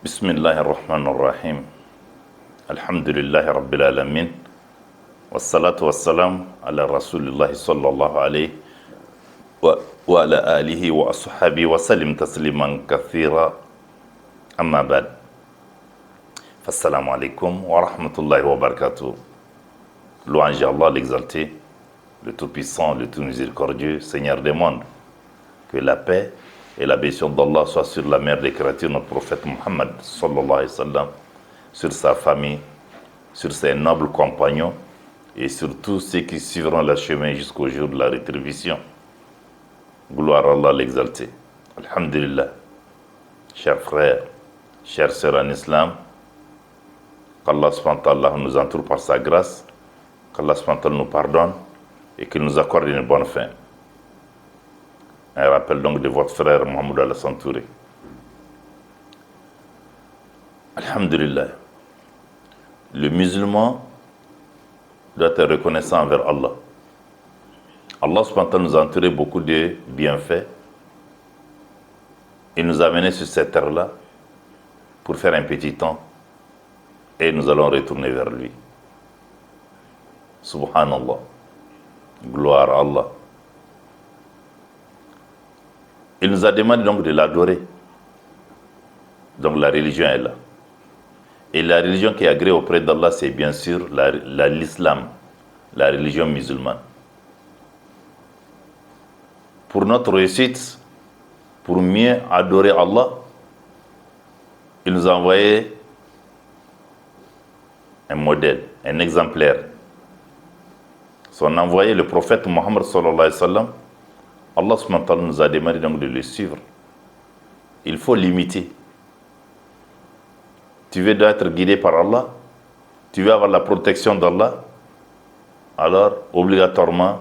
بسم الله الرحمن الرحيم الحمد لله رب العالمين والصلاة والسلام على رسول الله صلى الله عليه وعلى آله وأصحابه وسلم تسليما كثيرا أما بعد فالسلام عليكم ورحمة الله وبركاته. Louange à Allah l'exalté, le Tout-Puissant, le Tout-Miséricordieux, Seigneur des mondes. Que la paix et la bénédiction d'Allah soient sur la mère des créatures, notre prophète Muhammad sallallahu alayhi wa sallam, sur sa famille, sur ses nobles compagnons et sur tous ceux qui suivront leur chemin jusqu'au jour de la rétribution. Gloire à Allah l'exalté. Alhamdulillah. Chers frères, chères sœurs en islam, qu'Allah subhanahu wa ta'ala nous entoure par sa grâce, qu'Allah subhanahu wa ta'ala nous pardonne et qu'il nous accorde une bonne fin. Un rappel donc de votre frère Mohamed Alassane Touré. Alhamdulillah. Le musulman doit être reconnaissant envers Allah. Allah subhanahu wa ta'ala nous a entouré beaucoup de bienfaits. Il nous a amenés sur cette terre-là pour faire un petit temps et nous allons retourner vers lui. Subhanallah. Gloire à Allah. Il nous a demandé donc de l'adorer. Donc la religion est là. Et la religion qui est agréée auprès d'Allah, c'est bien sûr l'islam, la religion musulmane. Pour notre réussite, pour mieux adorer Allah, il nous a envoyé un modèle, un exemplaire. Son envoyé, le prophète Mohammed sallallahu alayhi wa sallam, Allah subhanahu wa ta'ala nous a demandé donc de le suivre. Il faut l'imiter. Tu veux être guidé par Allah, tu veux avoir la protection d'Allah, alors obligatoirement,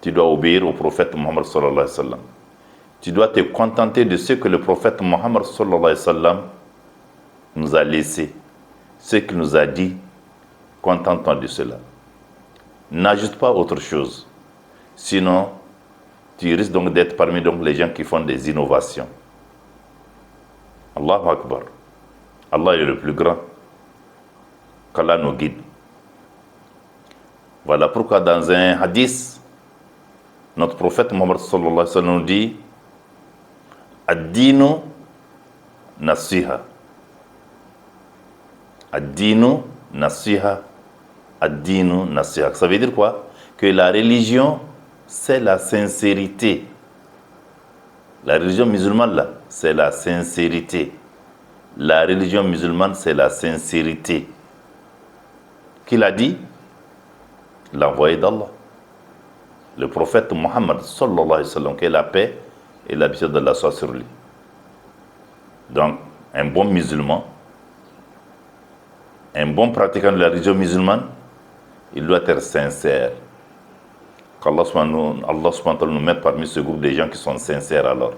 tu dois obéir au prophète Mohammed sallallahu alayhi wa sallam. Tu dois te contenter de ce que le prophète Mohammed sallallahu alayhi wa sallam nous a laissé, ce qu'il nous a dit, contente-toi de cela. N'ajoute pas autre chose. Sinon, tu risques donc d'être parmi donc les gens qui font des innovations. Allahu Akbar. Allah est le plus grand. Qu'Allah nous guide. Voilà pourquoi dans un hadith, notre prophète Mohammed sallallahu alayhi wa sallam nous dit Ad-dinu nasiha. Ad-dinu nasiha. Ad-dinu nasiha. Ça veut dire quoi? Que la religion, c'est la sincérité. La religion musulmane, là, c'est la sincérité. La religion musulmane, c'est la sincérité. Qui l'a dit? L'envoyé d'Allah. Le prophète Muhammad, sallallahu alayhi wa sallam, que la paix et la bénédiction d'Allah soient sur lui. Donc, un bon musulman, un bon pratiquant de la religion musulmane, il doit être sincère. Qu'Allah subhanahu wa ta'ala nous mette parmi ce groupe de gens qui sont sincères alors.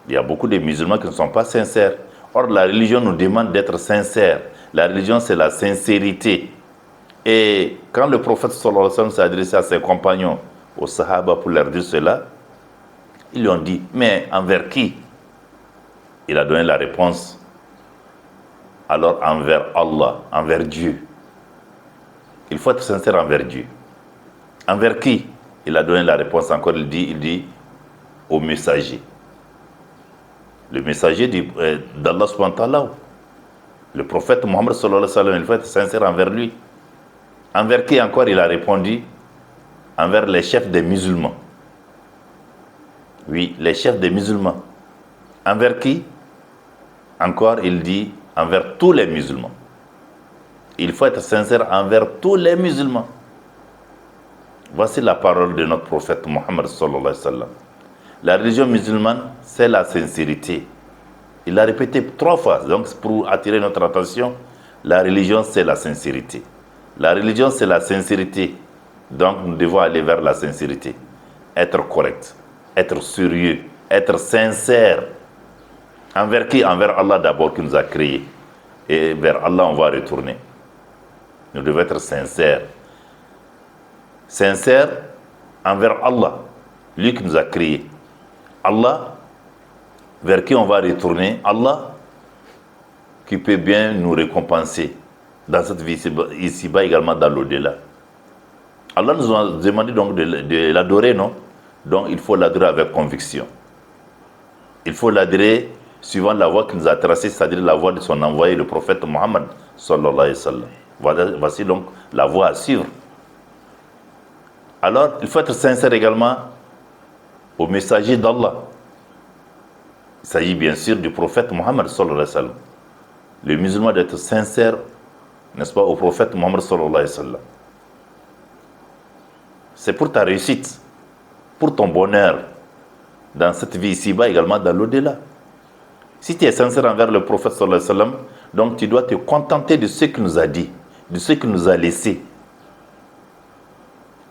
Il y a beaucoup de musulmans qui ne sont pas sincères. Or, la religion nous demande d'être sincères. La religion, c'est la sincérité. Et quand le prophète sallallahu alayhi wa sallam s'est adressé à ses compagnons, aux sahaba, pour leur dire cela, ils lui ont dit, mais envers qui? Il a donné la réponse. Alors, envers Allah, envers Dieu. Il faut être sincère envers Dieu. Envers qui? Il a donné la réponse encore, il dit au messager. Le messager d'Allah subhanahu wa ta'ala. Le prophète Mohammed sallallahu alayhi wa sallam, il faut être sincère envers lui. Envers qui encore? Il a répondu envers les chefs des musulmans. Oui, les chefs des musulmans. Envers qui? Encore, il dit envers tous les musulmans. Il faut être sincère envers tous les musulmans. Voici la parole de notre prophète Mohammed sallallahu alayhi wa sallam. La religion musulmane, c'est la sincérité. Il l'a répété 3 fois, donc pour attirer notre attention. La religion, c'est la sincérité. La religion, c'est la sincérité. Donc, nous devons aller vers la sincérité. Être correct, être sérieux, être sincère. Envers qui? Envers Allah d'abord qui nous a créés. Et vers Allah, on va retourner. Nous devons être sincères. Sincères envers Allah, lui qui nous a créés. Allah vers qui on va retourner, Allah qui peut bien nous récompenser dans cette vie ici-bas, également dans l'au-delà. Allah nous a demandé donc de l'adorer, non? Donc il faut l'adorer avec conviction. Il faut l'adorer suivant la voie qu'il nous a tracée, c'est-à-dire la voie de son envoyé, le prophète Mohammed sallallahu alayhi wa sallam. Voici donc la voie à suivre. Alors, il faut être sincère également au messager d'Allah. Il s'agit bien sûr du prophète Mohammed sallallahu alayhi wa sallam. Le musulman doit être sincère, n'est-ce pas, au prophète Mohammed sallallahu alayhi wa sallam. C'est pour ta réussite, pour ton bonheur, dans cette vie ici-bas, également dans l'au-delà. Si tu es sincère envers le prophète sallallahu alayhi wa sallam, donc tu dois te contenter de ce qu'il nous a dit, de ce qu'il nous a laissé.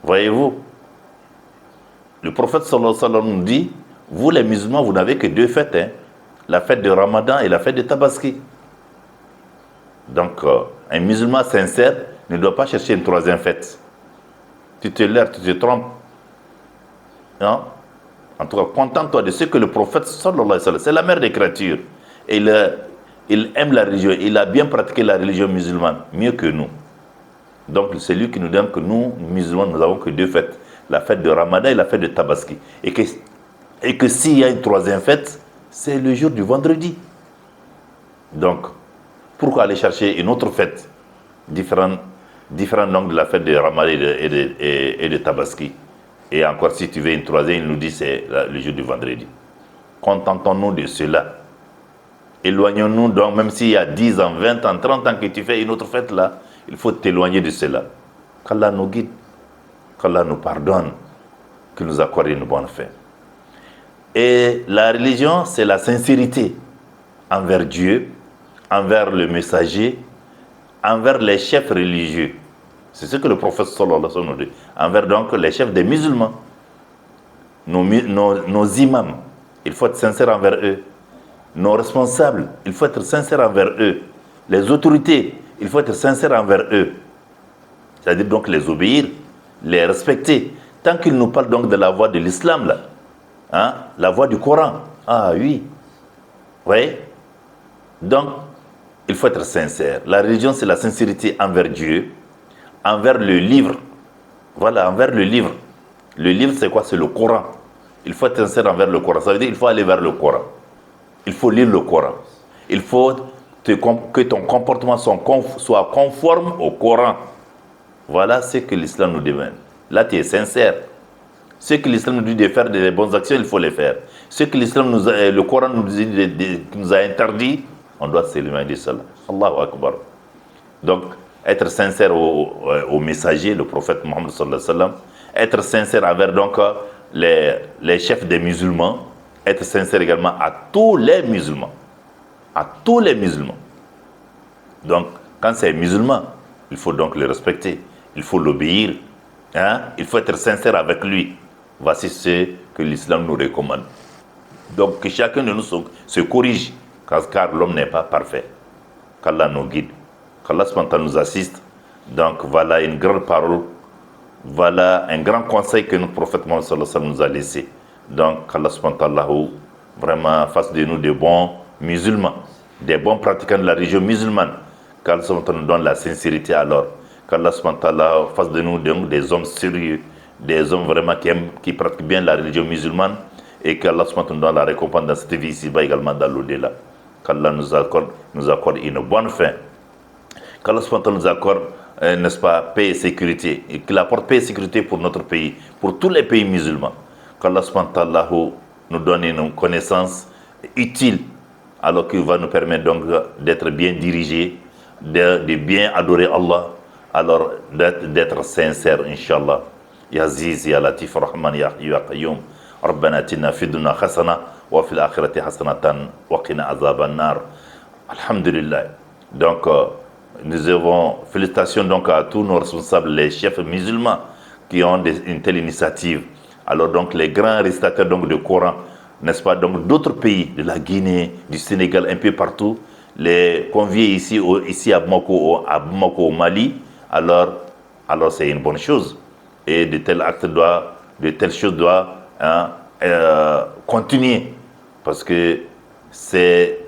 Voyez-vous, le prophète sallallahu alayhi wa sallam nous dit, vous les musulmans, vous n'avez que deux fêtes, hein, la fête de Ramadan et la fête de Tabaski. Donc, un musulman sincère ne doit pas chercher une troisième fête. Tu te leurres, tu te trompes. Non? En tout cas, contente-toi de ce que le prophète sallallahu alayhi wa sallam, c'est la mère des créatures. Et il aime la religion, il a bien pratiqué la religion musulmane, mieux que nous. Donc, c'est lui qui nous donne que nous, musulmans, nous n'avons que deux fêtes. La fête de Ramadan et la fête de Tabaski. Et que s'il y a une troisième fête, c'est le jour du vendredi. Donc, pourquoi aller chercher une autre fête différente donc de la fête de Ramadan et de Tabaski? Et encore, si tu veux une troisième, il nous dit c'est le jour du vendredi. Contentons-nous de cela. Éloignons-nous donc, même s'il y a 10 ans, 20 ans, 30 ans que tu fais une autre fête là, il faut t'éloigner de cela. Qu'Allah nous guide, qu'Allah nous pardonne, qu'il nous accorde une bonne fin. Et la religion, c'est la sincérité envers Dieu, envers le messager, envers les chefs religieux. C'est ce que le prophète sallallahu alayhi wa sallam nous dit. Envers donc les chefs des musulmans, nos imams, il faut être sincère envers eux. Nos responsables, il faut être sincère envers eux. Les autorités, il faut être sincère envers eux. C'est-à-dire donc les obéir, les respecter. Tant qu'ils nous parlent donc de la voie de l'islam, là, hein, la voie du Coran. Ah oui. Vous voyez? Donc, il faut être sincère. La religion, c'est la sincérité envers Dieu, envers le livre. Voilà, envers le livre. Le livre, c'est quoi? C'est le Coran. Il faut être sincère envers le Coran. Ça veut dire qu'il faut aller vers le Coran. Il faut lire le Coran. Il faut que ton comportement soit conforme au Coran. Voilà ce que l'islam nous demande. Là, tu es sincère. Ce que l'islam nous dit de faire des bonnes actions, il faut les faire. Ce que le Coran nous a interdit, on doit s'éloigner de cela. Allahu Akbar. Donc, être sincère au messager, le prophète Mohammed sallallahu alayhi wa sallam, être sincère envers donc les chefs des musulmans, être sincère également à tous les musulmans. À tous les musulmans. Donc, quand c'est un musulman, il faut donc le respecter. Il faut l'obéir. Hein? Il faut être sincère avec lui. Voici ce que l'islam nous recommande. Donc, que chacun de nous se corrige, car l'homme n'est pas parfait. Qu'Allah nous guide. Qu'Allah nous assiste. Donc, voilà une grande parole. Voilà un grand conseil que notre prophète Mohammed sallallahu alayhi wa sallam nous a laissé. Donc, qu'Allah vraiment fasse de nous de bons musulmans, des bons pratiquants de la religion musulmane. Qu'Allah nous donne la sincérité alors. Qu'Allah fasse de nous des hommes sérieux, des hommes vraiment qui pratiquent bien la religion musulmane, et qu'Allah nous donne la récompense dans cette vie ici-bas également dans l'au-delà. Qu'Allah nous accorde une bonne fin. Qu'Allah nous accorde, n'est-ce pas, paix et sécurité, et qu'il apporte paix et sécurité pour notre pays, pour tous les pays musulmans. Qu'Allah nous donne une connaissance utile, alors qu'il va nous permettre donc d'être bien dirigés, de bien adorer Allah, alors d'être sincère, Inch'Allah. Ya Aziz, Ya Latif, Rahman, Ya Hayyu, Ya Qayyum. ربنا اتنا في الدنيا حسنه وفي الاخره حسنه وقنا عذاب النار. Alhamdulillah. Donc nous avons félicitations donc à tous nos responsables, les chefs musulmans qui ont une telle initiative. Alors donc les grands récitateurs donc de Coran, n'est-ce pas, donc d'autres pays, de la Guinée, du Sénégal, un peu partout, les convier ici à Bamako au Mali, alors c'est une bonne chose. Et de telles choses doivent continuer, parce que c'est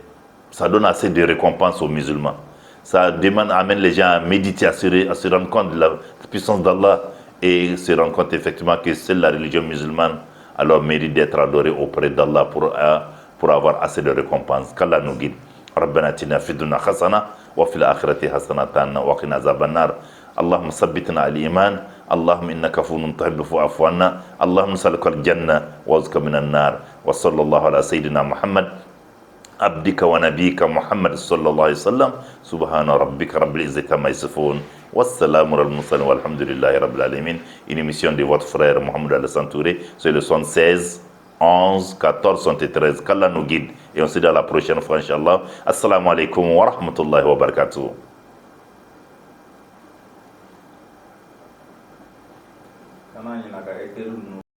Ça donne assez de récompenses aux musulmans. Ça amène les gens à méditer, à se rendre compte de la puissance d'Allah et se rendre compte effectivement que seule la religion musulmane alors mérite d'être adorée auprès d'Allah pour avoir assez de récompenses. Qu'Allah nous guide. ربنا اتنا في الدنيا حسنه وفي الاخره حسنه وقنا عذاب النار اللهم ثبتنا على الايمان اللهم انك عفو تحب فاعف عنا اللهم نسالك الجنه وارزقك من النار وصلى الله على سيدنا محمد عبدك ونبيك محمد صلى الله عليه وسلم سبحان ربك رب العزة عما يصفون والسلام على المرسلين والحمد لله رب العالمين. Une émission de votre frère Mohamed Alassane Touré sur le 76 11 14 73. Qu'Allah nous guide et on se dit à la prochaine fois, Inch'Allah. Assalamu alaikum wa rahmatullahi wa barakatuh.